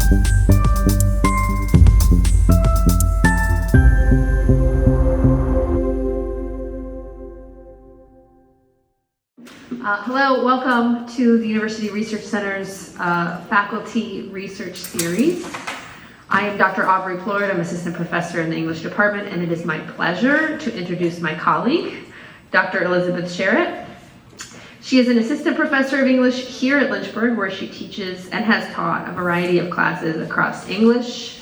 Hello, welcome to the University Research Center's Faculty Research Series. I am Dr. Aubrey Plourd. I'm Assistant Professor in the English Department, and it is my pleasure to introduce my colleague, Dr. Elizabeth Sharrett. She is an Assistant Professor of English here at Lynchburg, where she teaches and has taught a variety of classes across English,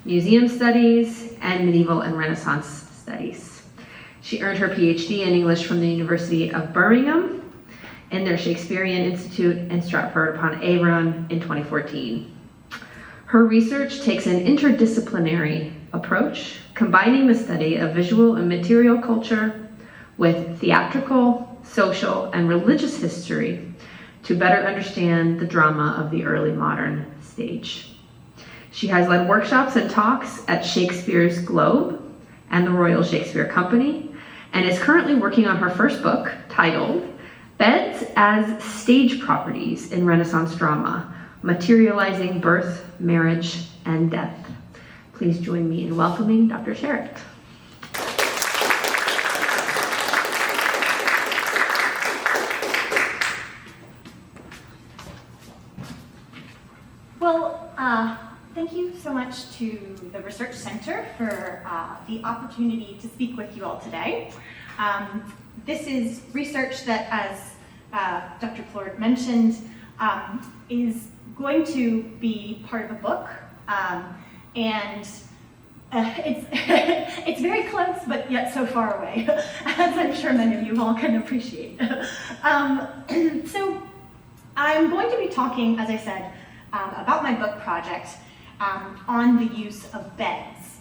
Museum Studies, and Medieval and Renaissance Studies. She earned her PhD in English from the University of Birmingham in their Shakespearean Institute in Stratford-upon-Avon in 2014. Her research takes an interdisciplinary approach, combining the study of visual and material culture with theatrical, social, and religious history to better understand the drama of the early modern stage. She has led workshops and talks at Shakespeare's Globe and the Royal Shakespeare Company, and is currently working on her first book titled Beds as Stage Properties in Renaissance Drama, Materializing Birth, Marriage, and Death. Please join me in welcoming Dr. Sharrett. Well, thank you so much to the Research Center for the opportunity to speak with you all today. This is research that, as Dr. Plourd mentioned, is going to be part of a book, and it's very close, but yet so far away, as I'm sure many of you all can appreciate. So I'm going to be talking, as I said, about my book project on the use of beds.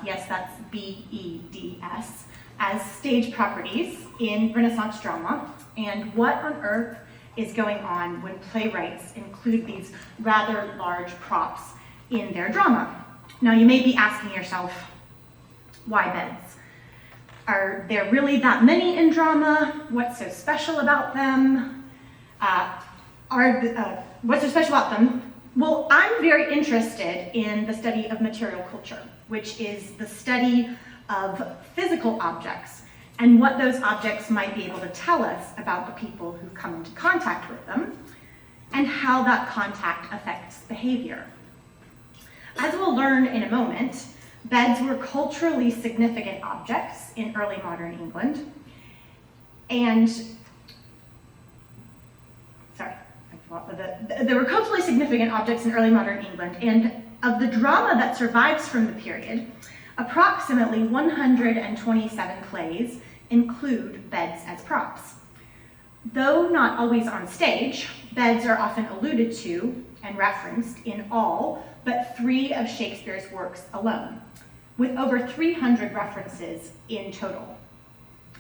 Yes, that's B-E-D-S, as stage properties in Renaissance drama, and what on earth is going on when playwrights include these rather large props in their drama. Now, you may be asking yourself, why beds? Are there really that many in drama? What's so special about them? What's so special about them? Well, I'm very interested in the study of material culture, which is the study of physical objects and what those objects might be able to tell us about the people who come into contact with them and how that contact affects behavior. As we'll learn in a moment, beds were culturally significant objects in early modern England, and there were culturally significant objects in early modern England, and of the drama that survives from the period, approximately 127 plays include beds as props. Though not always on stage, beds are often alluded to and referenced in all but 3 of Shakespeare's works alone, with over 300 references in total.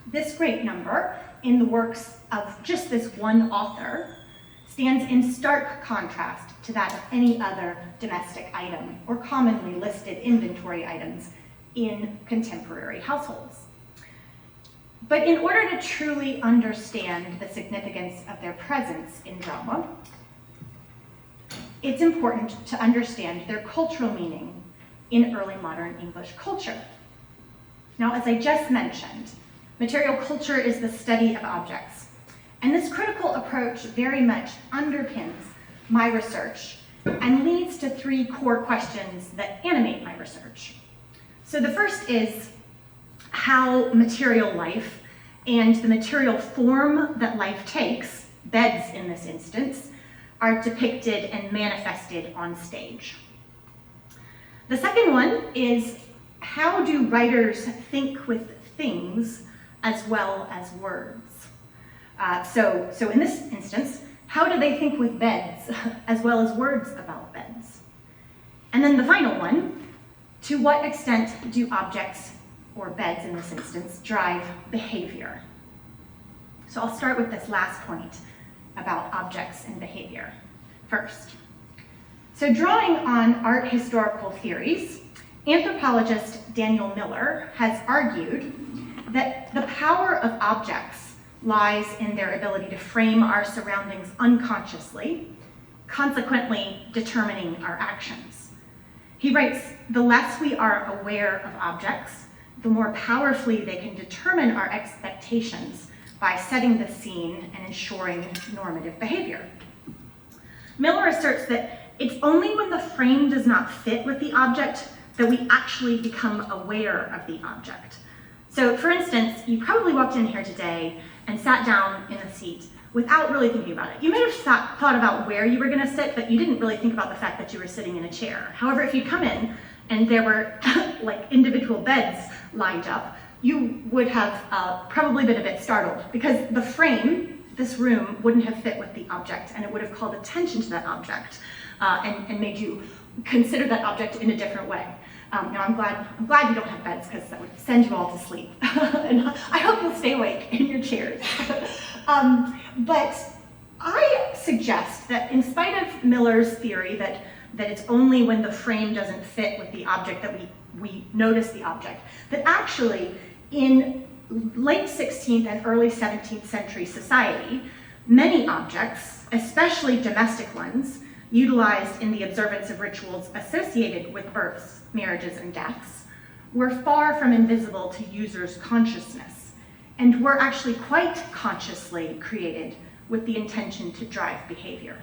This great number in the works of just this one author stands in stark contrast to that of any other domestic item or commonly listed inventory items in contemporary households. But in order to truly understand the significance of their presence in drama, it's important to understand their cultural meaning in early modern English culture. Now, as I just mentioned, material culture is the study of objects, and this critical approach very much underpins my research and leads to 3 core questions that animate my research. So the first is how material life and the material form that life takes, beds in this instance, are depicted and manifested on stage. The second one is how do writers think with things as well as words? So in this instance, how do they think with beds as well as words about beds? And then the final one, to what extent do objects, or beds in this instance, drive behavior? So I'll start with this last point about objects and behavior first. So drawing on art historical theories, anthropologist Daniel Miller has argued that the power of objects lies in their ability to frame our surroundings unconsciously consequently determining our actions. He writes, "The less we are aware of objects, the more powerfully they can determine our expectations by setting the scene and ensuring normative behavior." Miller asserts that it's only when the frame does not fit with the object that we actually become aware of the object. So for instance, you probably walked in here today and sat down in a seat without really thinking about it. You may have thought about where you were gonna sit, but you didn't really think about the fact that you were sitting in a chair. However, if you come in and there were like individual beds lined up, you would have probably been a bit startled because the frame, this room, wouldn't have fit with the object, and it would have called attention to that object and made you consider that object in a different way. Now I'm glad you don't have beds because that would send you all to sleep. And I hope you'll stay awake in your chairs. But I suggest that in spite of Miller's theory that it's only when the frame doesn't fit with the object that we notice the object, that actually in late 16th and early 17th century society, many objects, especially domestic ones, utilized in the observance of rituals associated with births, marriages, and deaths, were far from invisible to users' consciousness, and were actually quite consciously created with the intention to drive behavior.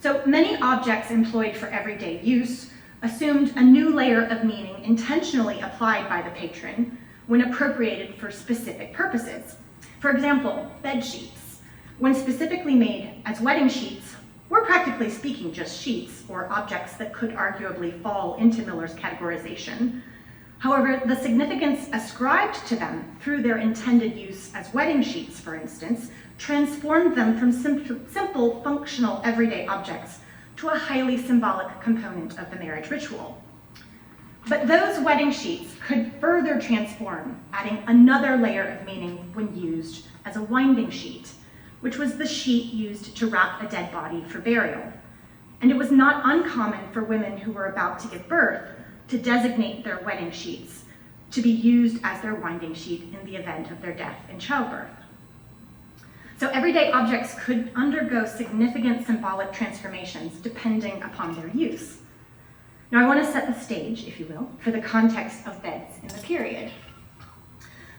So many objects employed for everyday use assumed a new layer of meaning intentionally applied by the patron when appropriated for specific purposes. For example, bed sheets, when specifically made as wedding sheets, were practically speaking just sheets or objects that could arguably fall into Miller's categorization. However, the significance ascribed to them through their intended use as wedding sheets, for instance, transformed them from simple, functional, everyday objects to a highly symbolic component of the marriage ritual. But those wedding sheets could further transform, adding another layer of meaning when used as a winding sheet, which was the sheet used to wrap a dead body for burial. And it was not uncommon for women who were about to give birth to designate their wedding sheets to be used as their winding sheet in the event of their death in childbirth. So everyday objects could undergo significant symbolic transformations depending upon their use. Now I want to set the stage, if you will, for the context of beds in the period.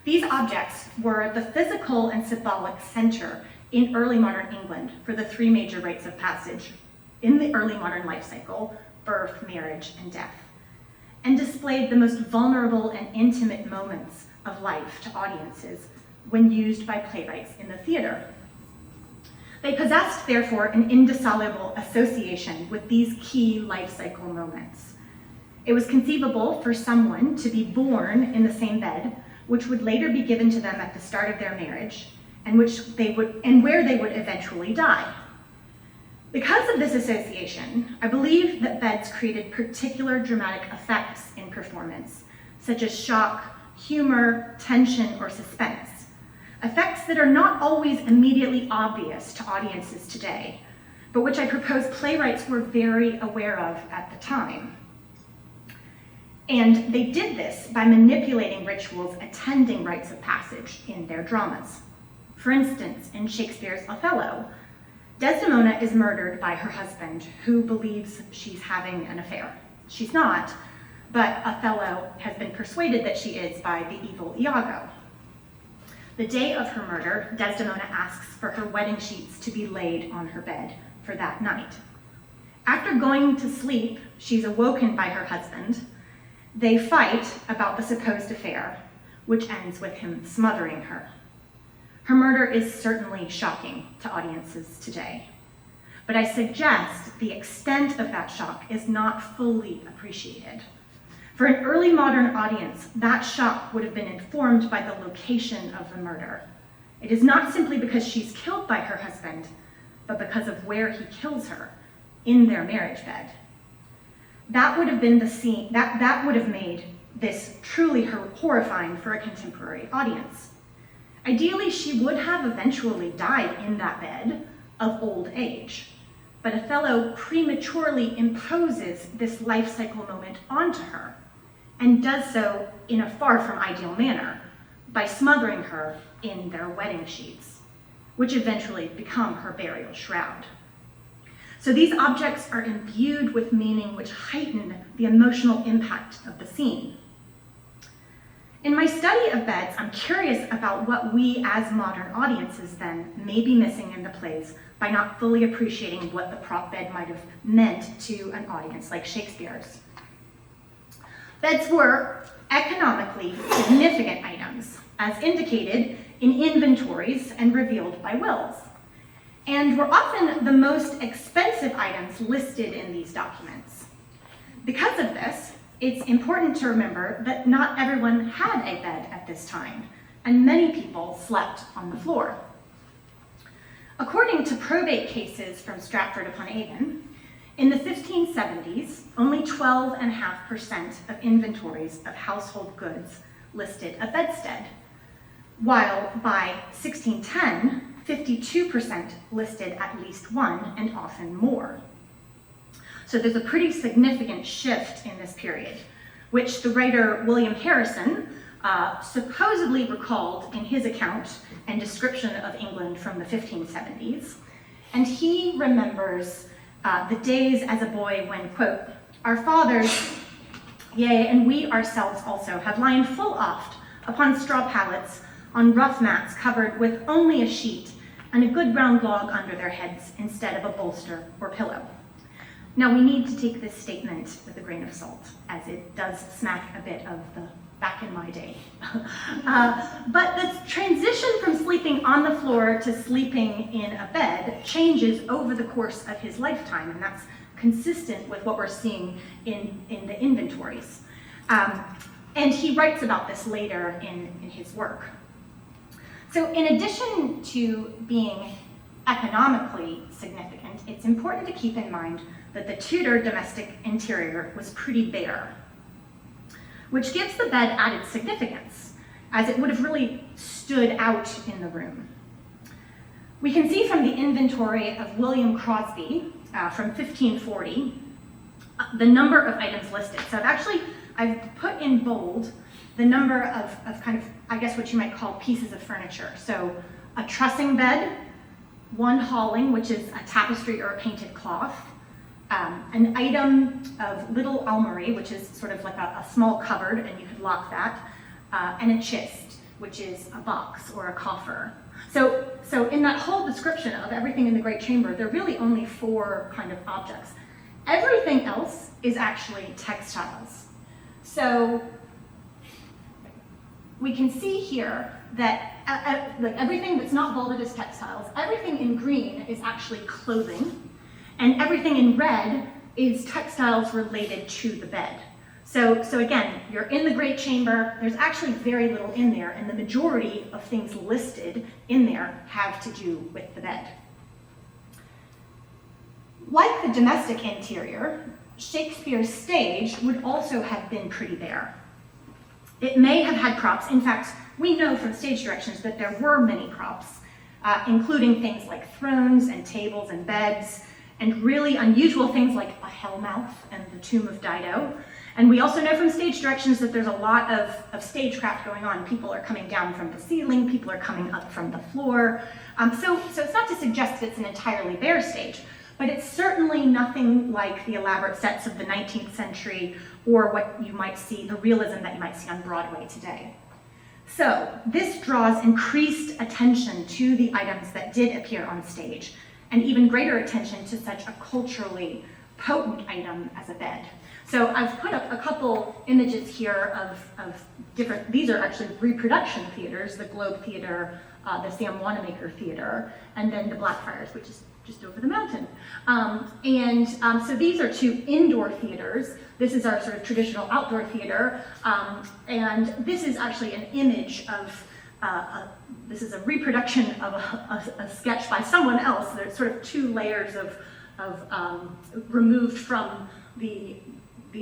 These objects were the physical and symbolic center in early modern England for the three major rites of passage in the early modern life cycle: birth, marriage, and death, and displayed the most vulnerable and intimate moments of life to audiences when used by playwrights in the theater. They possessed, therefore, an indissoluble association with these key life cycle moments. It was conceivable for someone to be born in the same bed, which would later be given to them at the start of their marriage, and where they would eventually die. Because of this association, I believe that beds created particular dramatic effects in performance, such as shock, humor, tension, or suspense. Effects that are not always immediately obvious to audiences today, but which I propose playwrights were very aware of at the time. And they did this by manipulating rituals attending rites of passage in their dramas. For instance, in Shakespeare's Othello, Desdemona is murdered by her husband, who believes she's having an affair. She's not, but Othello has been persuaded that she is by the evil Iago. The day of her murder, Desdemona asks for her wedding sheets to be laid on her bed for that night. After going to sleep, she's awoken by her husband. They fight about the supposed affair, which ends with him smothering her. Her murder is certainly shocking to audiences today, but I suggest the extent of that shock is not fully appreciated. For an early modern audience, that shock would have been informed by the location of the murder. It is not simply because she's killed by her husband, but because of where he kills her, in their marriage bed. That would have been the scene, that would have made this truly horrifying for a contemporary audience. Ideally, she would have eventually died in that bed of old age, but Othello prematurely imposes this life cycle moment onto her, and does so in a far from ideal manner by smothering her in their wedding sheets, which eventually become her burial shroud. So these objects are imbued with meaning which heighten the emotional impact of the scene. In my study of beds, I'm curious about what we as modern audiences then may be missing in the plays by not fully appreciating what the prop bed might have meant to an audience like Shakespeare's. Beds were economically significant items, as indicated in inventories and revealed by wills, and were often the most expensive items listed in these documents. Because of this, it's important to remember that not everyone had a bed at this time, and many people slept on the floor. According to probate cases from Stratford-upon-Avon, in the 1570s, only 12.5% of inventories of household goods listed a bedstead, while by 1610, 52% listed at least one, and often more. So there's a pretty significant shift in this period, which the writer William Harrison supposedly recalled in his account and description of England from the 1570s. And he remembers the days as a boy when, quote, "Our fathers, yea, and we ourselves also, have lain full oft upon straw pallets, on rough mats covered with only a sheet, and a good round log under their heads instead of a bolster or pillow." Now, we need to take this statement with a grain of salt, as it does smack a bit of the back in my day. But the transition from sleeping on the floor to sleeping in a bed changes over the course of his lifetime, and that's consistent with what we're seeing in the inventories. And he writes about this later in his work. So in addition to being economically significant, it's important to keep in mind that the Tudor domestic interior was pretty bare, which gives the bed added significance, as it would have really stood out in the room. We can see from the inventory of William Crosby from 1540, the number of items listed. So I've put in bold the number of kind of, I guess what you might call pieces of furniture. So a trussing bed, one halling, which is a tapestry or a painted cloth, an item of little almory, which is sort of like a small cupboard, and you could lock that, and a chist, which is a box or a coffer. So in that whole description of everything in the Great Chamber, there are really only 4 kind of objects. Everything else is actually textiles. So we can see here that like everything that's not bolded is textiles. Everything in green is actually clothing. And everything in red is textiles related to the bed. So again, you're in the Great Chamber, there's actually very little in there, and the majority of things listed in there have to do with the bed. Like the domestic interior, Shakespeare's stage would also have been pretty bare. It may have had props. In fact, we know from stage directions that there were many props, including things like thrones and tables and beds, and really unusual things like a hellmouth and the tomb of Dido. And we also know from stage directions that there's a lot of stagecraft going on. People are coming down from the ceiling, people are coming up from the floor. So it's not to suggest that it's an entirely bare stage, but it's certainly nothing like the elaborate sets of the 19th century or what you might see, the realism that you might see on Broadway today. So this draws increased attention to the items that did appear on stage, and even greater attention to such a culturally potent item as a bed. So I've put up a couple images here of different, these are actually reproduction theaters, the Globe Theater, the Sam Wanamaker Theater, and then the Blackfriars, which is just over the mountain. So these are 2 indoor theaters. This is our sort of traditional outdoor theater, and this is actually an image of this is a reproduction of a sketch by someone else. There's sort of 2 layers of removed from the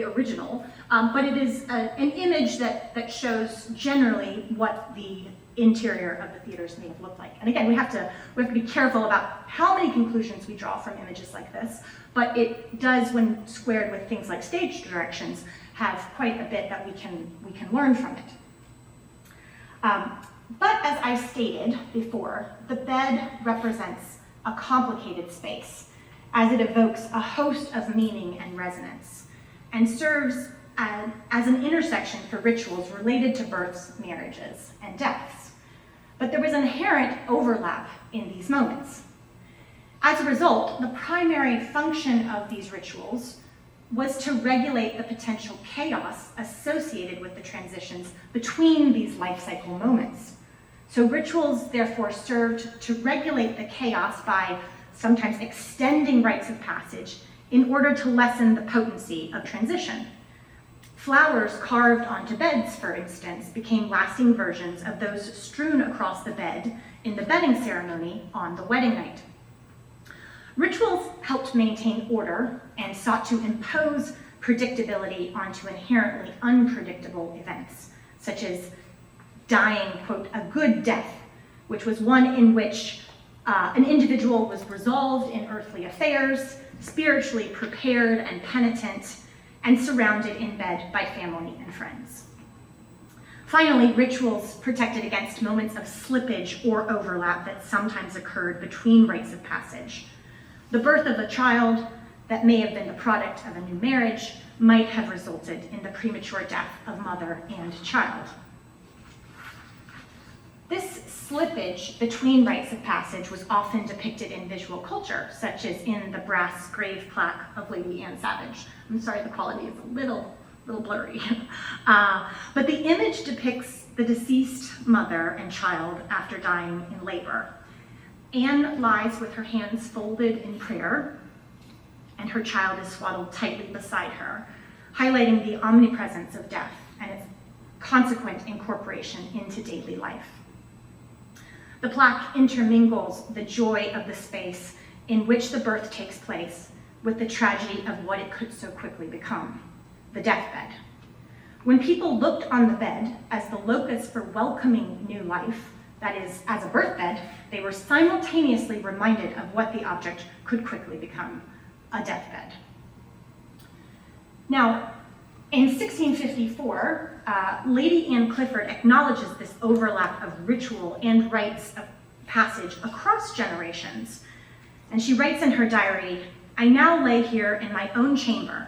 original, but it is an image that shows generally what the interior of the theaters may have looked like. And again, we have to be careful about how many conclusions we draw from images like this, but it does, when squared with things like stage directions, have quite a bit that we can learn from it. But as I stated before, the bed represents a complicated space, as it evokes a host of meaning and resonance, and serves as an intersection for rituals related to births, marriages, and deaths. But there was inherent overlap in these moments. As a result, the primary function of these rituals was to regulate the potential chaos associated with the transitions between these life cycle moments. So rituals therefore served to regulate the chaos by sometimes extending rites of passage in order to lessen the potency of transition. Flowers carved onto beds, for instance, became lasting versions of those strewn across the bed in the bedding ceremony on the wedding night. Rituals helped maintain order and sought to impose predictability onto inherently unpredictable events, such as dying, quote, a good death, which was one in which an individual was resolved in earthly affairs, spiritually prepared and penitent, and surrounded in bed by family and friends. Finally, rituals protected against moments of slippage or overlap that sometimes occurred between rites of passage. The birth of a child that may have been the product of a new marriage might have resulted in the premature death of mother and child. This slippage between rites of passage was often depicted in visual culture, such as in the brass grave plaque of Lady Anne Savage. I'm sorry, the quality is a little blurry. But the image depicts the deceased mother and child after dying in labor. Anne lies with her hands folded in prayer, and her child is swaddled tightly beside her, highlighting the omnipresence of death and its consequent incorporation into daily life. The plaque intermingles the joy of the space in which the birth takes place with the tragedy of what it could so quickly become, the deathbed. When people looked on the bed as the locus for welcoming new life, that is, as a birthbed, they were simultaneously reminded of what the object could quickly become, a deathbed. Now, in 1654, Lady Anne Clifford acknowledges this overlap of ritual and rites of passage across generations. And she writes in her diary, "I now lay here in my own chamber,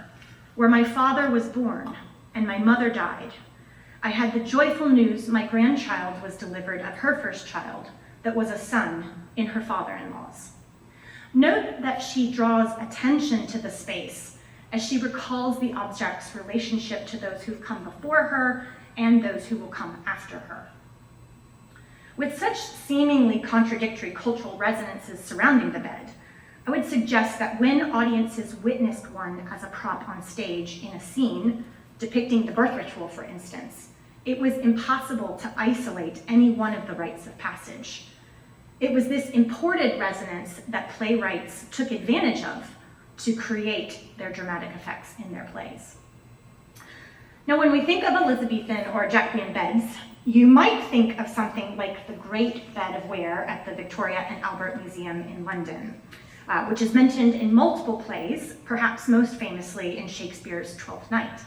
where my father was born and my mother died. I had the joyful news my grandchild was delivered of her first child, that was a son in her father-in-law's." Note that she draws attention to the space as she recalls the object's relationship to those who've come before her and those who will come after her. With such seemingly contradictory cultural resonances surrounding the bed, I would suggest that when audiences witnessed one as a prop on stage in a scene, depicting the birth ritual, for instance, it was impossible to isolate any one of the rites of passage. It was this imported resonance that playwrights took advantage of to create their dramatic effects in their plays. Now, when we think of Elizabethan or Jacobean beds, you might think of something like the Great Bed of Ware at the Victoria and Albert Museum in London, which is mentioned in multiple plays, perhaps most famously in Shakespeare's Twelfth Night.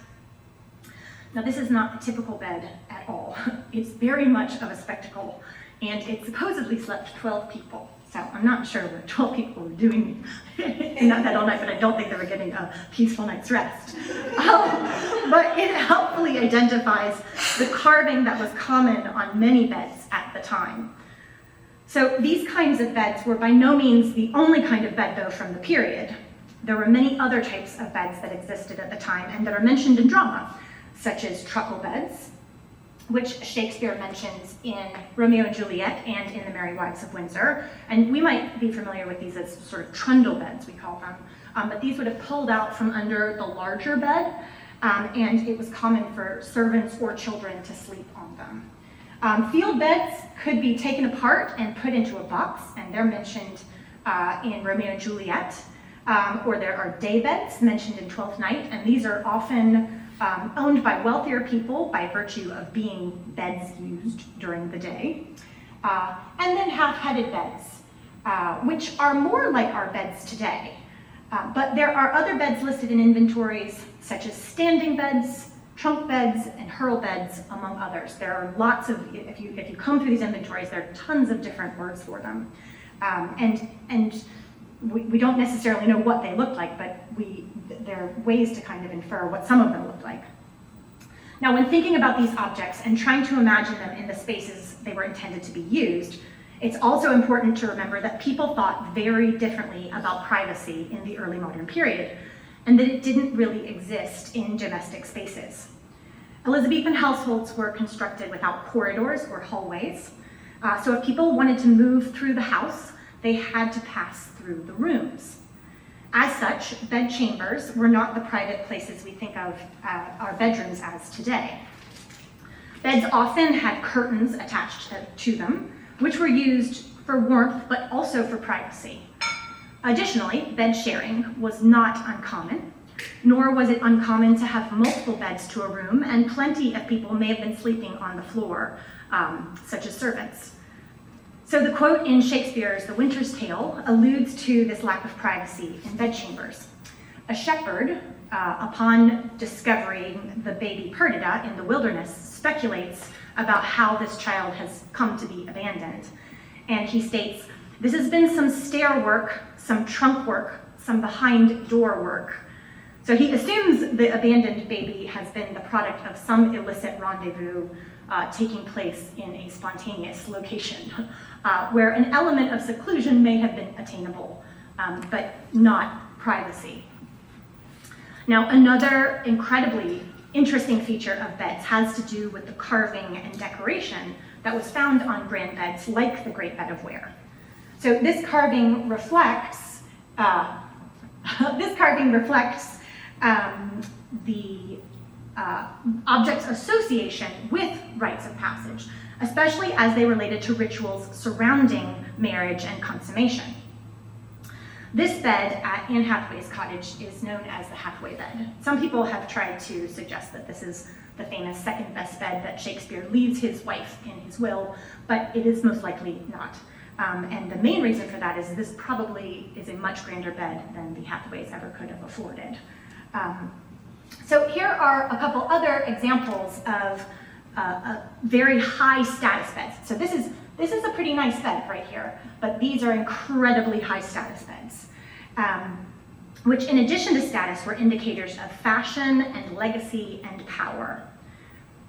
Now, this is not a typical bed at all. It's very much of a spectacle, and it supposedly slept 12 people. So I'm not sure what 12 people were doing in that bed all night, but I don't think they were getting a peaceful night's rest. But it helpfully identifies the carving that was common on many beds at the time. So these kinds of beds were by no means the only kind of bed, though, from the period. There were many other types of beds that existed at the time and that are mentioned in drama, such as truckle beds, which Shakespeare mentions in Romeo and Juliet and in The Merry Wives of Windsor. And we might be familiar with these as sort of trundle beds, we call them. But these would have pulled out from under the larger bed, and it was common for servants or children to sleep on them. Field beds could be taken apart and put into a box, and they're mentioned in Romeo and Juliet. Or there are day beds mentioned in Twelfth Night, and these are often owned by wealthier people by virtue of being beds used during the day. And then half-headed beds, which are more like our beds today. But there are other beds listed in inventories, such as standing beds, trunk beds, and hurl beds, among others. There are lots of, if you comb through these inventories, there are tons of different words for them. And we don't necessarily know what they looked like, but there are ways to kind of infer what some of them looked like. Now, when thinking about these objects and trying to imagine them in the spaces they were intended to be used, it's also important to remember that people thought very differently about privacy in the early modern period, and that it didn't really exist in domestic spaces. Elizabethan households were constructed without corridors or hallways, so if people wanted to move through the house, they had to pass through the rooms. As such, bedchambers were not the private places we think of our bedrooms as today. Beds often had curtains attached to them, which were used for warmth, but also for privacy. Additionally, bed sharing was not uncommon, nor was it uncommon to have multiple beds to a room, and plenty of people may have been sleeping on the floor, such as servants. So the quote in Shakespeare's The Winter's Tale alludes to this lack of privacy in bedchambers. A shepherd, upon discovering the baby Perdita in the wilderness, speculates about how this child has come to be abandoned. And he states, "This has been some stair work, some trunk work, some behind door work." So he assumes the abandoned baby has been the product of some illicit rendezvous taking place in a spontaneous location, where an element of seclusion may have been attainable, but not privacy. Now, another incredibly interesting feature of beds has to do with the carving and decoration that was found on grand beds like the Great Bed of Ware. So this carving reflects the object's association with rites of passage, especially as they related to rituals surrounding marriage and consummation. This bed at Anne Hathaway's cottage is known as the Hathaway bed. Some people have tried to suggest that this is the famous second best bed that Shakespeare leaves his wife in his will, but it is most likely not. And the main reason for that is this probably is a much grander bed than the Hathaways ever could have afforded. So here are a couple other examples of very high status beds. So this is a pretty nice bed right here, but these are incredibly high status beds, which in addition to status were indicators of fashion and legacy and power.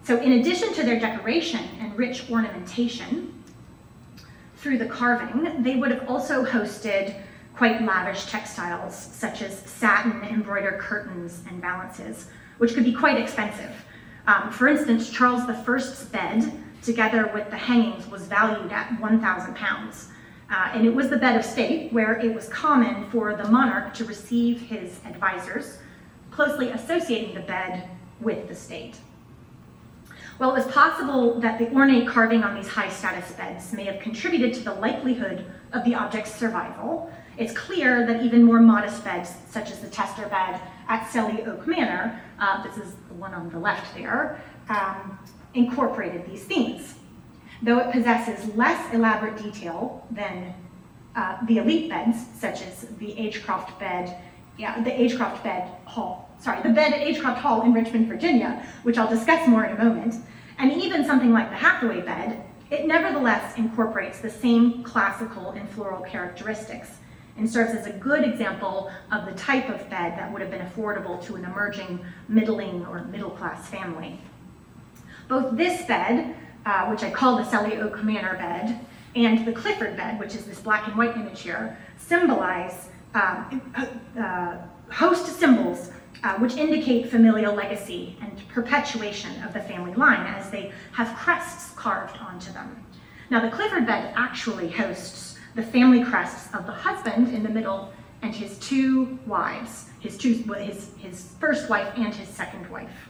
So in addition to their decoration and rich ornamentation, through the carving, they would have also hosted quite lavish textiles, such as satin embroidered curtains and valances, which could be quite expensive. For instance, Charles I's bed, together with the hangings, was valued at 1,000 pounds. And it was the bed of state where it was common for the monarch to receive his advisors, closely associating the bed with the state. Well, it was possible that the ornate carving on these high status beds may have contributed to the likelihood of the object's survival. It's clear that even more modest beds, such as the tester bed at Selly Oak Manor, this is the one on the left there, incorporated these themes. Though it possesses less elaborate detail than the elite beds, such as the Agecroft bed, the bed at Agecroft Hall in Richmond, Virginia, which I'll discuss more in a moment, and even something like the Hathaway bed, it nevertheless incorporates the same classical and floral characteristics and serves as a good example of the type of bed that would have been affordable to an emerging middling or middle-class family. Both this bed, which I call the Selly Oak Manor bed, and the Clifford bed, which is this black and white image here, symbolize host symbols which indicate familial legacy and perpetuation of the family line, as they have crests carved onto them. Now, the Clifford bed actually hosts the family crests of the husband in the middle and his two wives, his first wife and his second wife.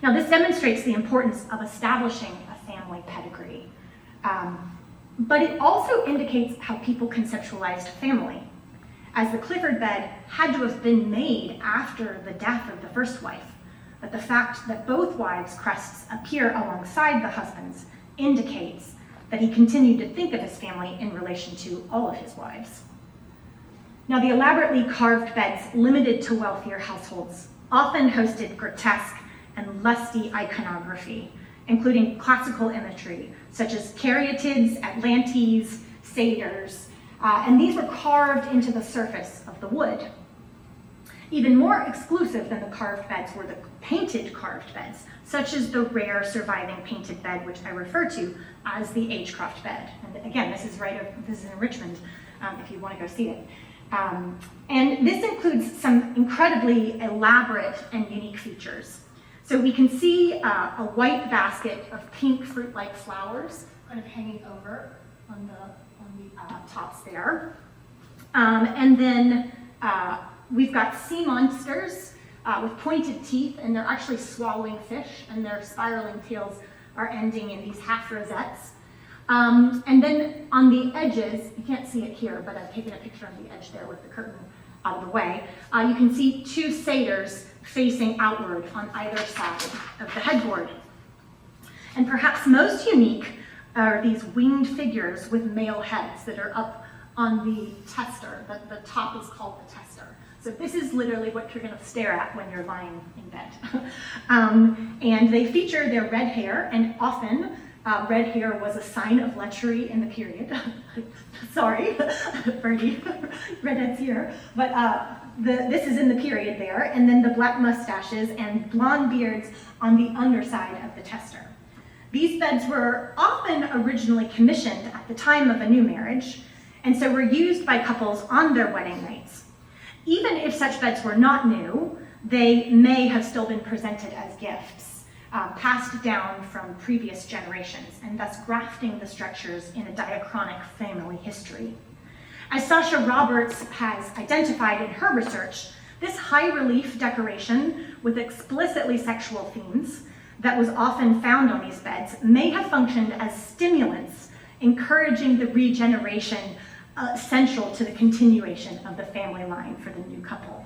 Now, this demonstrates the importance of establishing a family pedigree, but it also indicates how people conceptualized family, as the Clifford bed had to have been made after the death of the first wife, but the fact that both wives' crests appear alongside the husband's indicates that he continued to think of his family in relation to all of his wives. Now, the elaborately carved beds limited to wealthier households often hosted grotesque and lusty iconography, including classical imagery, such as caryatids, atlantes, satyrs, and these were carved into the surface of the wood. Even more exclusive than the carved beds were the painted carved beds, such as the rare surviving painted bed, which I refer to as the Agecroft bed. And again, this is in Richmond, if you want to go see it. And this includes some incredibly elaborate and unique features. So we can see a white basket of pink fruit-like flowers kind of hanging over on the tops there. And then we've got sea monsters with pointed teeth, and they're actually swallowing fish, and their spiraling tails are ending in these half rosettes. And then on the edges, you can't see it here, but I've taken a picture on the edge there with the curtain out of the way. You can see two satyrs facing outward on either side of the headboard. And perhaps most unique are these winged figures with male heads that are up on the tester. The top is called the tester. So this is literally what you're going to stare at when you're lying in bed. And they feature their red hair, and often red hair was a sign of lechery in the period. Sorry, Bernie, redhead's here. But this is in the period there, and then the black mustaches and blonde beards on the underside of the tester. These beds were often originally commissioned at the time of a new marriage, and so were used by couples on their wedding nights. Even if such beds were not new, they may have still been presented as gifts, passed down from previous generations, and thus grafting the structures in a diachronic family history. As Sasha Roberts has identified in her research, this high relief decoration with explicitly sexual themes that was often found on these beds may have functioned as stimulants, encouraging the regeneration essential to the continuation of the family line for the new couple.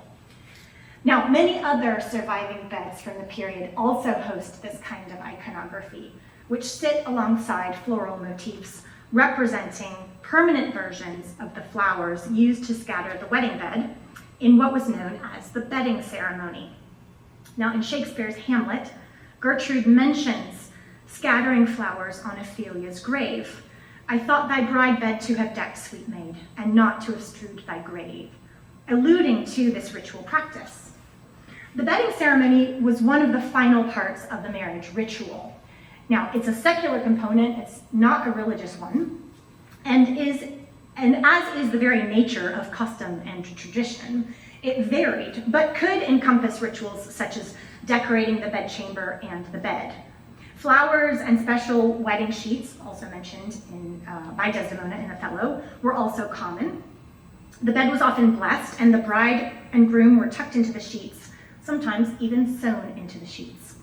Now, many other surviving beds from the period also host this kind of iconography, which sit alongside floral motifs representing permanent versions of the flowers used to scatter the wedding bed in what was known as the bedding ceremony. Now, in Shakespeare's Hamlet, Gertrude mentions scattering flowers on Ophelia's grave. I thought thy bride bed to have decked, sweet maid, and not to have strewed thy grave, alluding to this ritual practice. The bedding ceremony was one of the final parts of the marriage ritual. Now, it's a secular component, it's not a religious one, and as is the very nature of custom and tradition, it varied, but could encompass rituals such as decorating the bedchamber and the bed. Flowers and special wedding sheets, also mentioned by Desdemona in Othello, were also common. The bed was often blessed, and the bride and groom were tucked into the sheets, sometimes even sewn into the sheets.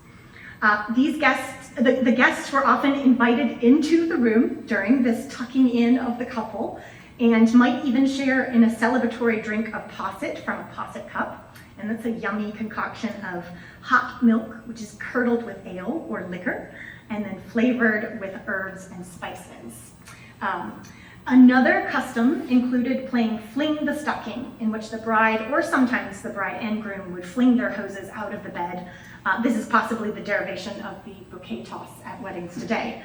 The guests were often invited into the room during this tucking in of the couple, and might even share in a celebratory drink of posset from a posset cup, and that's a yummy concoction of hot milk, which is curdled with ale or liquor, and then flavored with herbs and spices. Another custom included playing Fling the Stocking, in which the bride, or sometimes the bride and groom, would fling their hoses out of the bed. This is possibly the derivation of the bouquet toss at weddings today.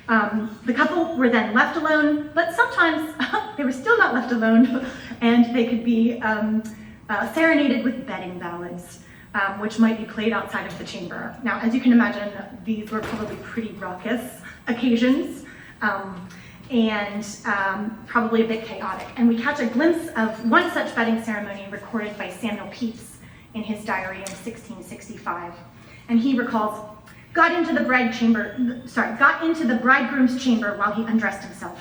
The couple were then left alone, but sometimes they were still not left alone, and they could be serenaded with bedding ballads, which might be played outside of the chamber. Now, as you can imagine, these were probably pretty raucous occasions, and probably a bit chaotic. And we catch a glimpse of one such bedding ceremony recorded by Samuel Pepys in his diary in 1665. And he recalls, got into the bridegroom's chamber while he undressed himself,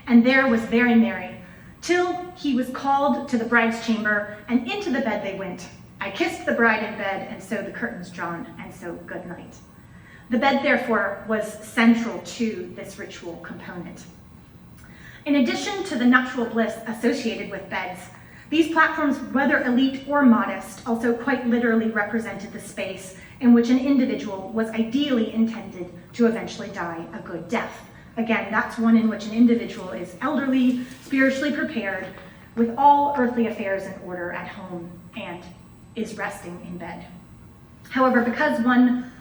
and there was very merry, till he was called to the bride's chamber, and into the bed they went. I kissed the bride in bed, and so the curtains drawn, and so good night. The bed, therefore, was central to this ritual component. In addition to the nuptial bliss associated with beds, these platforms, whether elite or modest, also quite literally represented the space in which an individual was ideally intended to eventually die a good death. Again, that's one in which an individual is elderly, spiritually prepared, with all earthly affairs in order at home, and is resting in bed. However, because when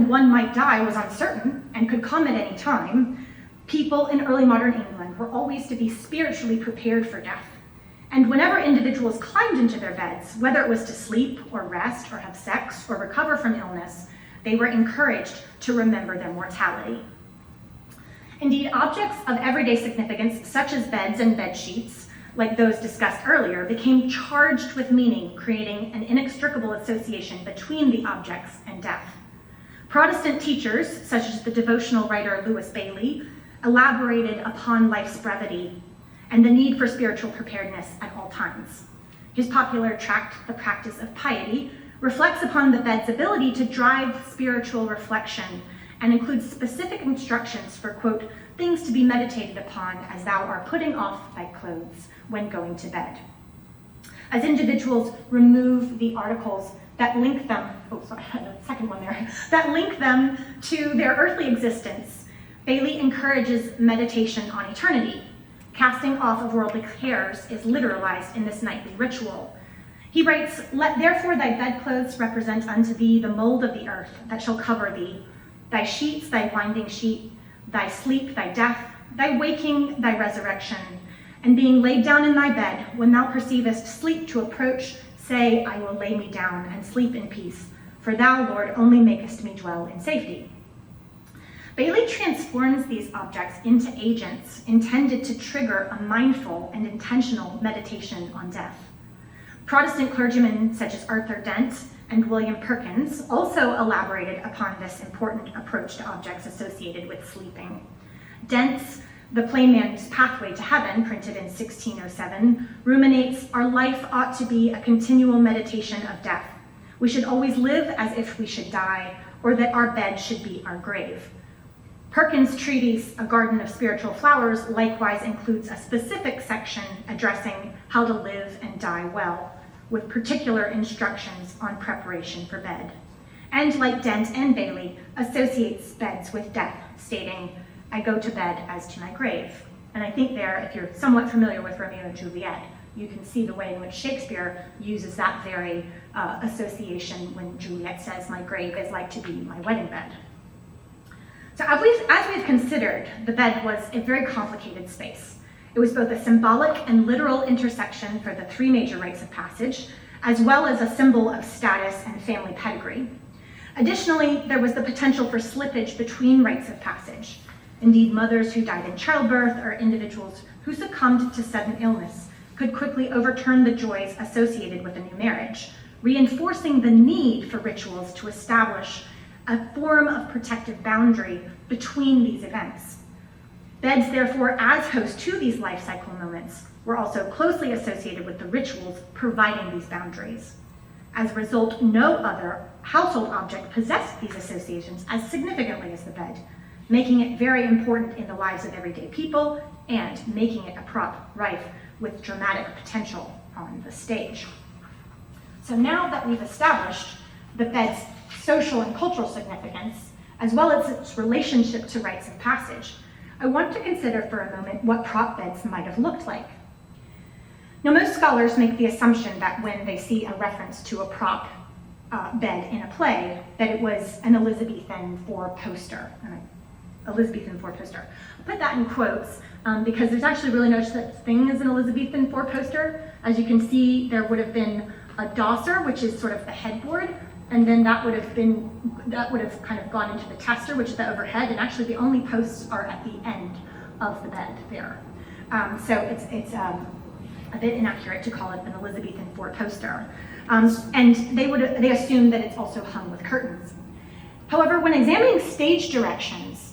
one might die was uncertain and could come at any time, People in early modern England were always to be spiritually prepared for death. And whenever individuals climbed into their beds, whether it was to sleep or rest or have sex or recover from illness, they were encouraged to remember their mortality. Indeed, objects of everyday significance, such as beds and bed sheets, like those discussed earlier, became charged with meaning, creating an inextricable association between the objects and death. Protestant teachers, such as the devotional writer Lewis Bailey, elaborated upon life's brevity and the need for spiritual preparedness at all times. His popular tract, The Practice of Piety, reflects upon the bed's ability to drive spiritual reflection and includes specific instructions for, quote, things to be meditated upon as thou art putting off thy clothes when going to bed. As individuals remove the articles that link them, that link them to their earthly existence, Bailey encourages meditation on eternity. Casting off of worldly cares is literalized in this nightly ritual. He writes, let therefore thy bedclothes represent unto thee the mold of the earth that shall cover thee, thy sheets, thy winding sheet, thy sleep, thy death, thy waking, thy resurrection. And being laid down in thy bed, when thou perceivest sleep to approach, say, I will lay me down and sleep in peace, for thou, Lord, only makest me dwell in safety. Bailey transforms these objects into agents intended to trigger a mindful and intentional meditation on death. Protestant clergymen such as Arthur Dent and William Perkins also elaborated upon this important approach to objects associated with sleeping. Dent's The Plain Man's Pathway to Heaven, printed in 1607, ruminates, our life ought to be a continual meditation of death. We should always live as if we should die, or that our bed should be our grave. Perkins' treatise, A Garden of Spiritual Flowers, likewise includes a specific section addressing how to live and die well, with particular instructions on preparation for bed. And like Dent and Bailey, associates beds with death, stating, I go to bed as to my grave. And I think there, if you're somewhat familiar with Romeo and Juliet, you can see the way in which Shakespeare uses that very association when Juliet says, my grave is like to be my wedding bed. So as we've considered, the bed was a very complicated space. It was both a symbolic and literal intersection for the three major rites of passage, as well as a symbol of status and family pedigree. Additionally, there was the potential for slippage between rites of passage. Indeed, mothers who died in childbirth or individuals who succumbed to sudden illness could quickly overturn the joys associated with a new marriage, reinforcing the need for rituals to establish a form of protective boundary between these events. Beds, therefore, as host to these life cycle moments, were also closely associated with the rituals providing these boundaries. As a result, no other household object possessed these associations as significantly as the bed, making it very important in the lives of everyday people and making it a prop rife with dramatic potential on the stage. So now that we've established the bed's social and cultural significance, as well as its relationship to rites of passage, I want to consider for a moment what prop beds might have looked like. Now, most scholars make the assumption that when they see a reference to a prop bed in a play, that it was an Elizabethan four-poster. I'll put that in quotes because there's actually really no such thing as an Elizabethan four-poster. As you can see, there would have been a dosser, which is sort of the headboard, and then that would have kind of gone into the tester, which is the overhead, and actually the only posts are at the end of the bed there. So it's a bit inaccurate to call it an Elizabethan four-poster. And they assume that it's also hung with curtains. However, when examining stage directions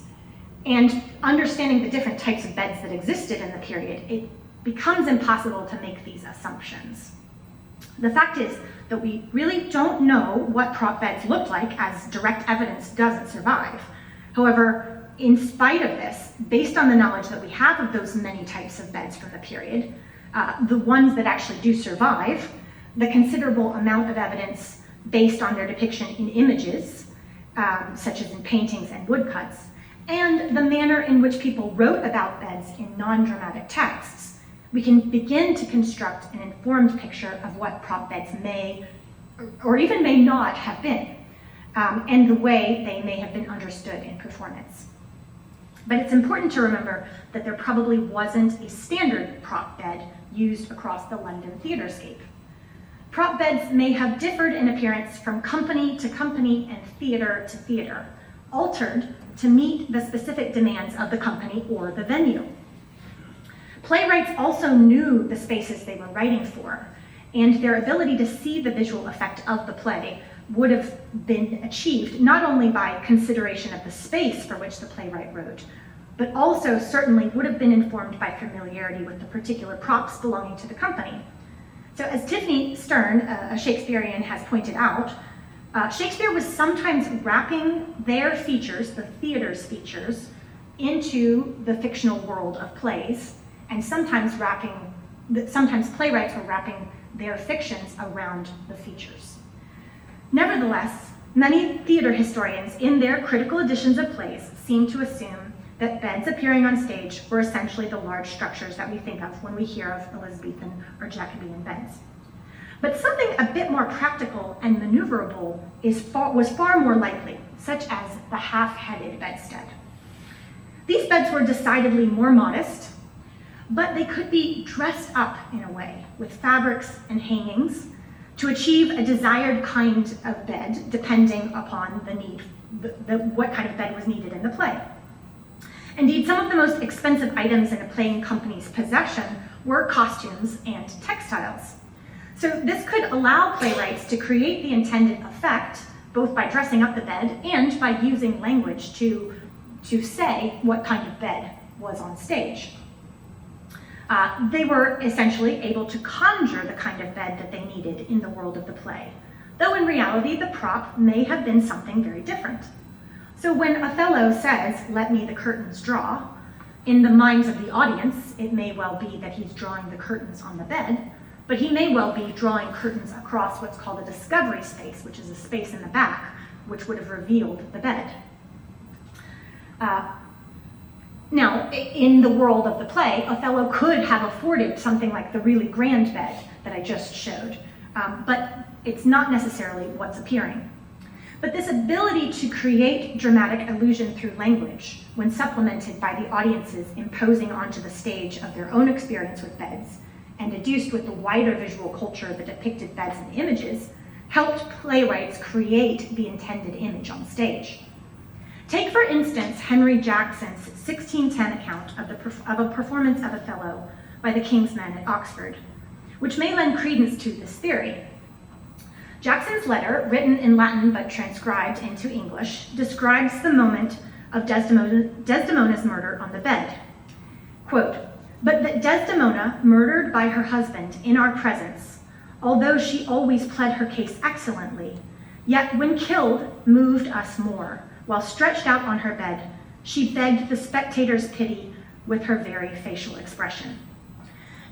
and understanding the different types of beds that existed in the period, it becomes impossible to make these assumptions. The fact is that we really don't know what prop beds looked like, as direct evidence doesn't survive. However, in spite of this, based on the knowledge that we have of those many types of beds from the period, the ones that actually do survive, the considerable amount of evidence based on their depiction in images, such as in paintings and woodcuts, and the manner in which people wrote about beds in non-dramatic texts, we can begin to construct an informed picture of what prop beds may or even may not have been, and the way they may have been understood in performance. But it's important to remember that there probably wasn't a standard prop bed used across the London theaterscape. Prop beds may have differed in appearance from company to company and theater to theater, altered to meet the specific demands of the company or the venue. Playwrights also knew the spaces they were writing for, and their ability to see the visual effect of the play would have been achieved not only by consideration of the space for which the playwright wrote, but also certainly would have been informed by familiarity with the particular props belonging to the company. So as Tiffany Stern, a Shakespearean, has pointed out, Shakespeare was sometimes wrapping their features, the theater's features, into the fictional world of plays, and sometimes playwrights were wrapping their fictions around the features. Nevertheless, many theater historians in their critical editions of plays seem to assume that beds appearing on stage were essentially the large structures that we think of when we hear of Elizabethan or Jacobean beds. But something a bit more practical and maneuverable was far more likely, such as the half-headed bedstead. These beds were decidedly more modest, but they could be dressed up in a way with fabrics and hangings to achieve a desired kind of bed depending upon the need, what kind of bed was needed in the play. Indeed, some of the most expensive items in a playing company's possession were costumes and textiles. So this could allow playwrights to create the intended effect, both by dressing up the bed and by using language to say what kind of bed was on stage. They were essentially able to conjure the kind of bed that they needed in the world of the play, though in reality the prop may have been something very different. So when Othello says, "Let me the curtains draw," in the minds of the audience, it may well be that he's drawing the curtains on the bed, but he may well be drawing curtains across what's called a discovery space, which is a space in the back, which would have revealed the bed. Now, in the world of the play, Othello could have afforded something like the really grand bed that I just showed, but it's not necessarily what's appearing. But this ability to create dramatic illusion through language, when supplemented by the audiences imposing onto the stage of their own experience with beds, and adduced with the wider visual culture that depicted beds and images, helped playwrights create the intended image on stage. Take, for instance, Henry Jackson's 1610 account of a performance of Othello by the King's Men at Oxford, which may lend credence to this theory. Jackson's letter, written in Latin but transcribed into English, describes the moment of Desdemona's murder on the bed. Quote, "But that Desdemona, murdered by her husband in our presence, although she always pled her case excellently, yet when killed moved us more. While stretched out on her bed, she begged the spectator's pity with her very facial expression."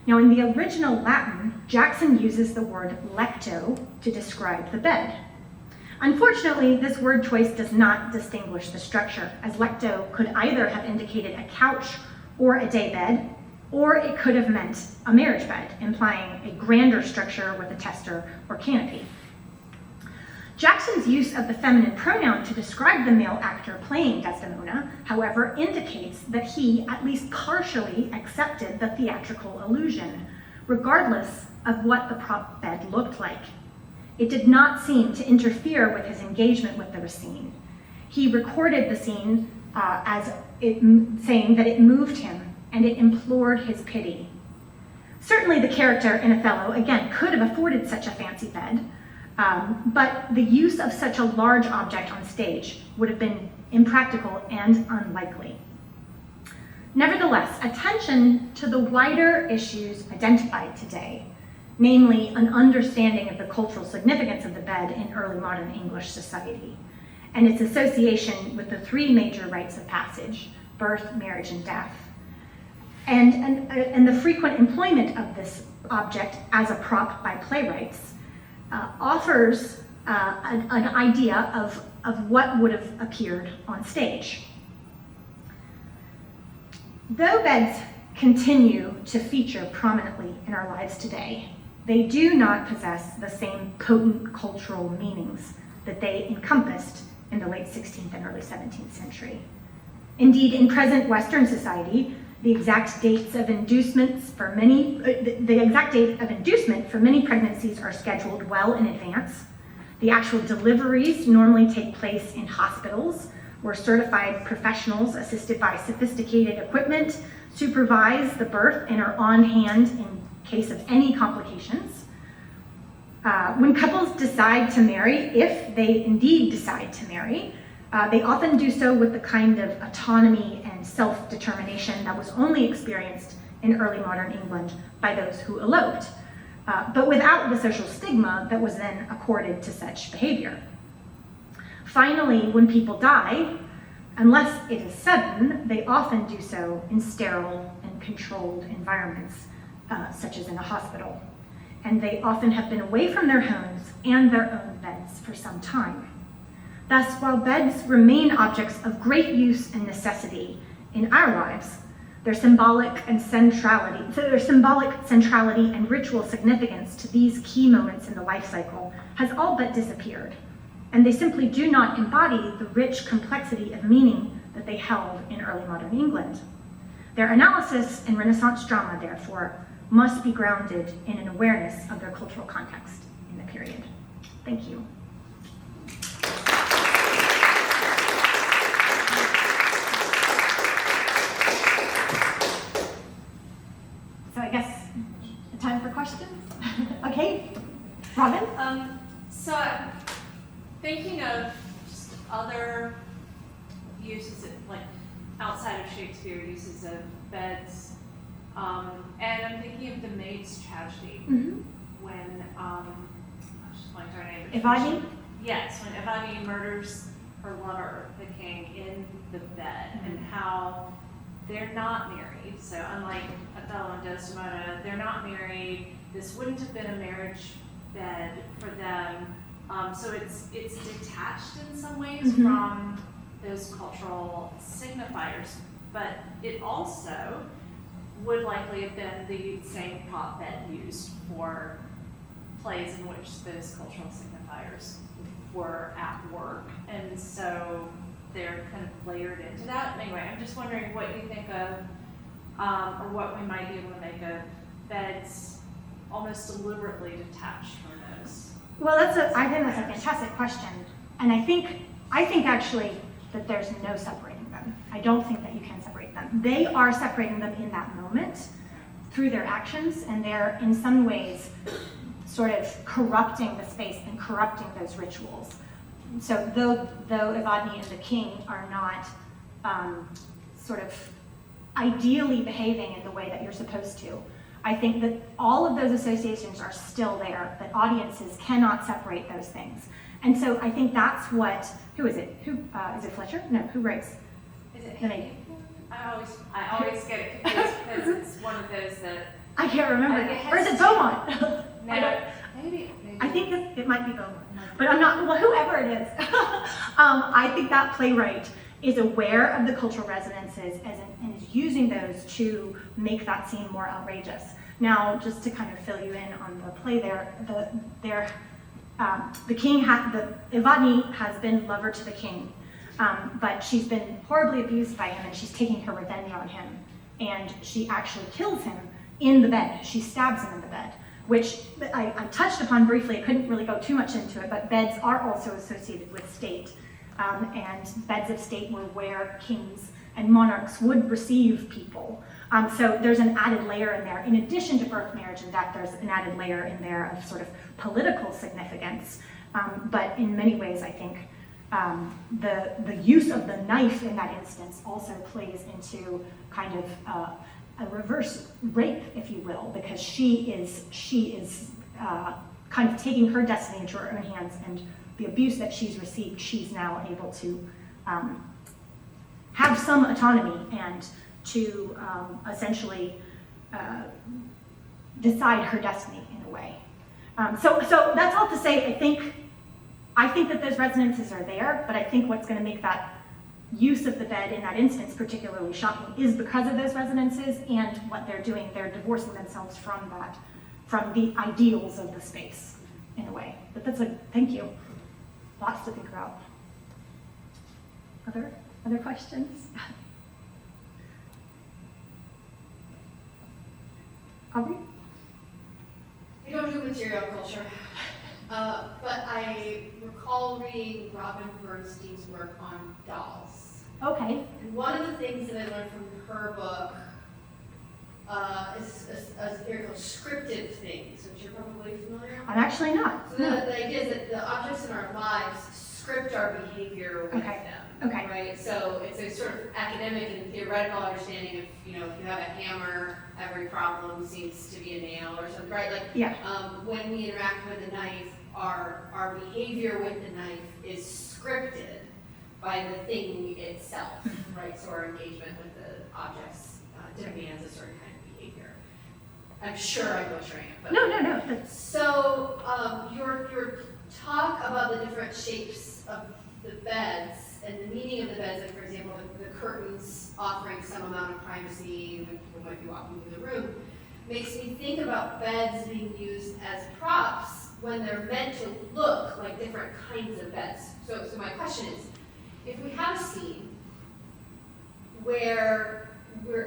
Now, in the original Latin, Jackson uses the word lecto to describe the bed. Unfortunately, this word choice does not distinguish the structure, as lecto could either have indicated a couch or a daybed, or it could have meant a marriage bed, implying a grander structure with a tester or canopy. Jackson's use of the feminine pronoun to describe the male actor playing Desdemona, however, indicates that he at least partially accepted the theatrical illusion, regardless of what the prop bed looked like. It did not seem to interfere with his engagement with the scene. He recorded the scene saying that it moved him and it implored his pity. Certainly the character in Othello, again, could have afforded such a fancy bed, but the use of such a large object on stage would have been impractical and unlikely. Nevertheless, attention to the wider issues identified today, namely an understanding of the cultural significance of the bed in early modern English society, and its association with the three major rites of passage, birth, marriage, and death, and the frequent employment of this object as a prop by playwrights, offers an idea of what would have appeared on stage. Though beds continue to feature prominently in our lives today, they do not possess the same potent cultural meanings that they encompassed in the late 16th and early 17th century. Indeed, in present Western society, the exact dates of inducement for many pregnancies are scheduled well in advance. The actual deliveries normally take place in hospitals where certified professionals assisted by sophisticated equipment supervise the birth and are on hand in case of any complications. When couples decide to marry, if they indeed decide to marry, they often do so with the kind of autonomy and self-determination that was only experienced in early modern England by those who eloped, but without the social stigma that was then accorded to such behavior. Finally, when people die, unless it is sudden, they often do so in sterile and controlled environments, such as in a hospital. And they often have been away from their homes and their own beds for some time. Thus, while beds remain objects of great use and necessity in our lives, their symbolic centrality and ritual significance to these key moments in the life cycle has all but disappeared, and they simply do not embody the rich complexity of meaning that they held in early modern England. Their analysis in Renaissance drama, therefore, must be grounded in an awareness of their cultural context in the period. Thank you. So I guess time for questions. Okay, Robin? So I'm thinking of just other uses, like outside of Shakespeare, uses of beds, and I'm thinking of the Maid's Tragedy, when, I just blanked her name. Evadne? Yes, when Evadne murders her lover, the king, in the bed, and how they're not married. So unlike Othello and Desdemona, they're not married. This wouldn't have been a marriage bed for them. So it's detached in some ways from those cultural signifiers, but it also would likely have been the same prop bed used for plays in which those cultural signifiers were at work. And so they're kind of layered into that. Anyway, I'm just wondering what you think of, or what we might be able to make of beds almost deliberately detached from those. Well, I think that's a fantastic question. And I think actually that there's no separating them. I don't think that you can separate them. They are separating them in that moment through their actions, and they're in some ways sort of corrupting the space and corrupting those rituals. So though Evadne and the king are not sort of ideally behaving in the way that you're supposed to, I think that all of those associations are still there, that audiences cannot separate those things. And so I think that's what, who is it? Is it Fletcher? No, who writes? Is it Henry? I always get it confused because it's one of those that... I can't remember. Or is it Beaumont? No, maybe. I think it might be Beaumont, but I'm not, well, whoever it is. I think that playwright is aware of the cultural resonances and is using those to make that scene more outrageous. Now, just to kind of fill you in on the play there, Evadne has been lover to the king, but she's been horribly abused by him and she's taking her revenge on him. And she actually kills him in the bed. She stabs him in the bed, which I touched upon briefly. I couldn't really go too much into it, but beds are also associated with state. And beds of state were where kings and monarchs would receive people. So there's an added layer in there. In addition to birth, marriage, and death, there's an added layer in there of sort of political significance. But in many ways, I think the use of the knife in that instance also plays into kind of a reverse rape, if you will, because she is kind of taking her destiny into her own hands, and the abuse that she's received, she's now able to have some autonomy and to essentially decide her destiny in a way. So that's all to say, I think that those resonances are there, but I think what's going to make that use of the bed in that instance particularly shocking is because of those resonances and what they're doing. They're divorcing themselves from that, from the ideals of the space in a way. But that's thank you. Lots to think about. Other questions? Aubrey? I don't do material culture, but I recall reading Robin Bernstein's work on dolls. Okay. And one of the things that I learned from her book is a theory called scripted things, which you're probably familiar with. I'm actually not. So the idea is that the objects in our lives script our behavior with Okay. them. Okay. Right? So it's a sort of academic and theoretical understanding of, if you have a hammer, every problem seems to be a nail or something, right? Like, Yeah. when we interact with a knife, our behavior with the knife is scripted by the thing itself, right? So our engagement with the objects demands a certain kind of behavior. I'm sure I'm butchering it, but No. so your talk about the different shapes of the beds and the meaning of the beds, like for example, the curtains offering some amount of privacy when people might be walking through the room, makes me think about beds being used as props when they're meant to look like different kinds of beds. So my question is, if we have a scene where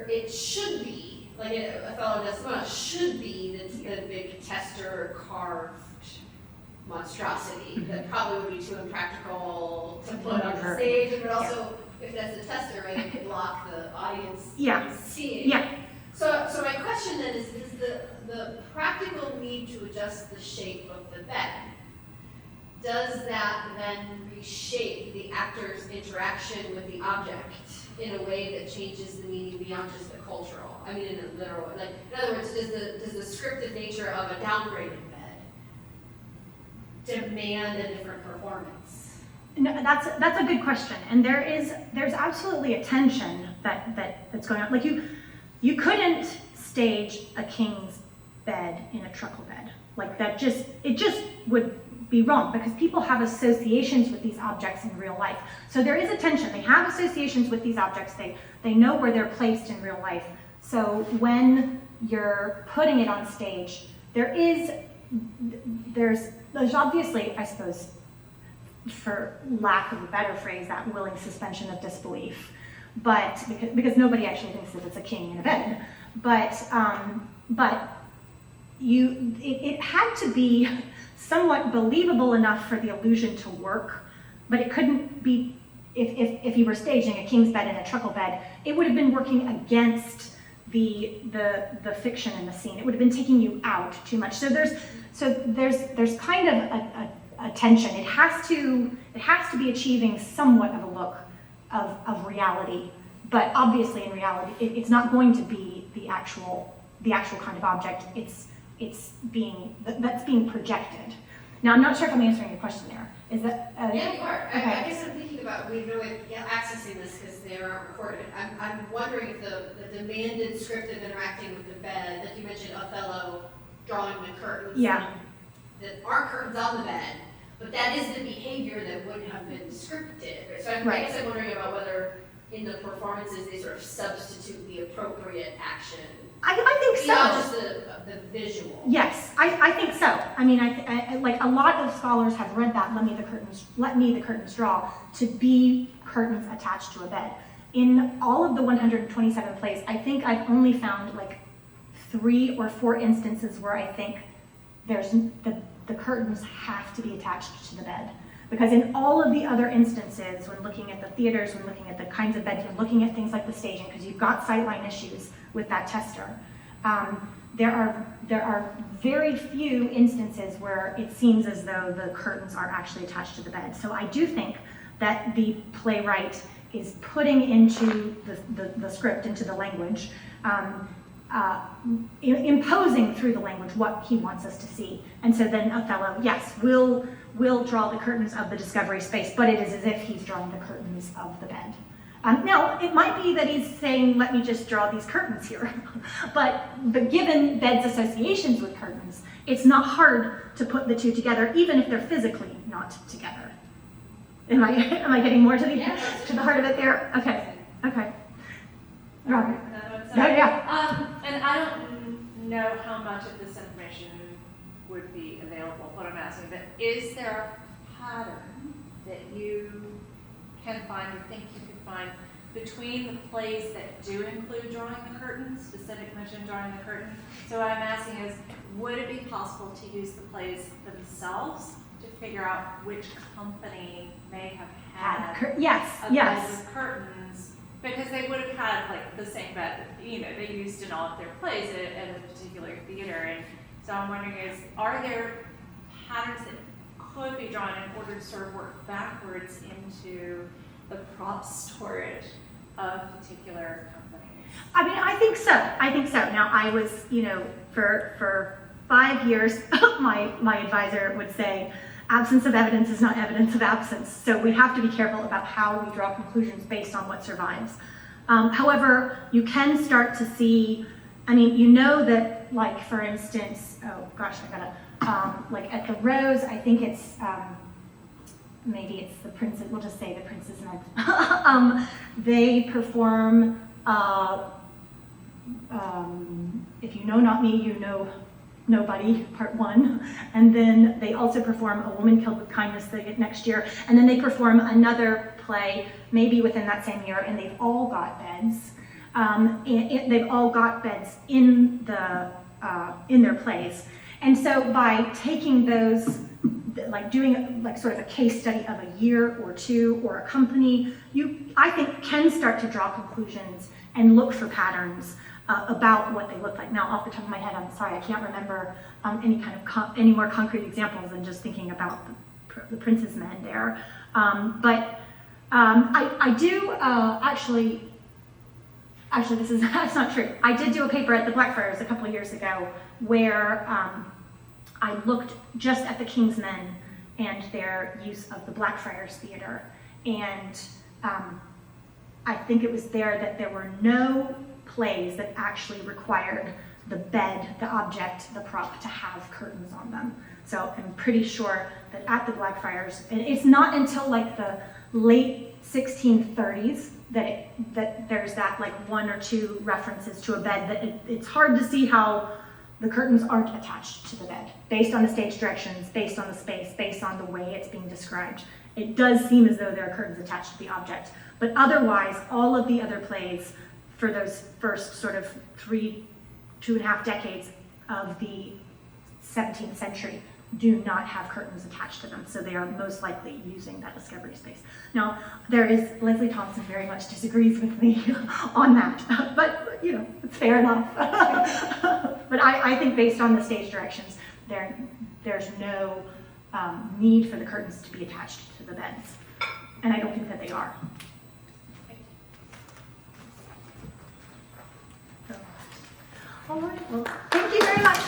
it should be, like Othello Desdemona should be the big tester carved monstrosity that probably would be too impractical to put on the stage, but also, if that's a tester, right, it could block the audience from seeing. Yeah. So my question then is the practical need to adjust the shape of the bed, does that then reshape the actor's interaction with the object in a way that changes the meaning beyond just the cultural? I mean, in a literal way. Like, in other words, does the scripted nature of a downgraded bed demand a different performance? No, that's a good question, and there's absolutely a tension that's going on. Like you couldn't stage a king's bed in a truckle bed. Like it just would be wrong, because people have associations with these objects in real life. So there is a tension. They have associations with these objects. They know where they're placed in real life. So when you're putting it on stage, there's obviously, I suppose, for lack of a better phrase, that willing suspension of disbelief. But because nobody actually thinks that it's a king in a bed. But it had to be somewhat believable enough for the illusion to work, but it couldn't be, if you were staging a king's bed in a truckle bed, it would have been working against the fiction in the scene. It would have been taking you out too much. So there's kind of a tension. It has to be achieving somewhat of a look of reality, but obviously in reality, it's not going to be the actual kind of object. It's being projected. Now, I'm not sure if I'm answering your question there. Is that? Yeah, you are. Okay. I guess I'm thinking about, we know accessing this because they aren't recorded. I'm wondering if the demanded script of interacting with the bed, that you mentioned Othello drawing the curtains. Yeah. That aren't curtains on the bed, but that is the behavior that would have been scripted. Right? So I guess I'm wondering about whether in the performances they sort of substitute the appropriate action. I think so. Beyond just the visual. Yes, I think so. I mean, I like a lot of scholars have read that let me the curtains draw to be curtains attached to a bed. In all of the 127 plays, I think I've only found like 3 or 4 instances where I think there's the curtains have to be attached to the bed. Because in all of the other instances, when looking at the theaters, when looking at the kinds of beds, when looking at things like the staging, because you've got sightline issues with that tester, there are very few instances where it seems as though the curtains are actually attached to the bed. So I do think that the playwright is putting into the script, into the language, imposing through the language what he wants us to see. And so then Othello, yes, will draw the curtains of the discovery space, but it is as if he's drawing the curtains of the bed. Now, it might be that he's saying, let me just draw these curtains here. but given bed's associations with curtains, it's not hard to put the two together, even if they're physically not together. Am I getting more to the heart of it there? Okay. Robert. Yeah. And I don't know how much of this information would be available, what I'm asking, but is there a pattern that you can find or think you can find between the plays that do include drawing the curtain, specific mention drawing the curtain. So what I'm asking is, would it be possible to use the plays themselves to figure out which company may have had Yes, a bed yes. with curtains? Because they would have had like the same bed, you know, they used in all of their plays at a particular theater. And so I'm wondering is, are there patterns that could be drawn in order to sort of work backwards into the prop storage of particular companies? I mean, I think so. I think so. Now, I was, you know, for 5 years, my advisor would say, absence of evidence is not evidence of absence. So we have to be careful about how we draw conclusions based on what survives. However, you can start to see, I mean, you know that, like, for instance, oh gosh, I gotta, like at the Rose, I think it's, maybe it's the Princess, we'll just say the Princess and they perform, If You Know Not Me, You Know Nobody, part 1, and then they also perform A Woman Killed with Kindness the next year, and then they perform another play, maybe within that same year, and they've all got beds. They've all got beds in their plays, and so by taking those, like doing like sort of a case study of a year or two or a company, you, I think, can start to draw conclusions and look for patterns about what they look like. Now, off the top of my head, I'm sorry, I can't remember any kind of any more concrete examples than just thinking about the Prince's Men there. But I do actually, this is that's not true. I did do a paper at the Blackfriars a couple of years ago where I looked just at the King's Men and their use of the Blackfriars Theater, and I think it was there that there were no plays that actually required the bed, the object, the prop to have curtains on them. So I'm pretty sure that at the Blackfriars, and it's not until like the late 1630s that there's that like 1 or 2 references to a bed that it's hard to see how the curtains aren't attached to the bed, based on the stage directions, based on the space, based on the way it's being described. It does seem as though there are curtains attached to the object, but otherwise, all of the other plays for those first sort of 2.5 decades of the 17th century do not have curtains attached to them, so they are most likely using that discovery space. Now, Leslie Thompson very much disagrees with me on that, but you know, it's fair enough. But I think based on the stage directions, there's no need for the curtains to be attached to the beds, and I don't think that they are. All right, well, thank you very much.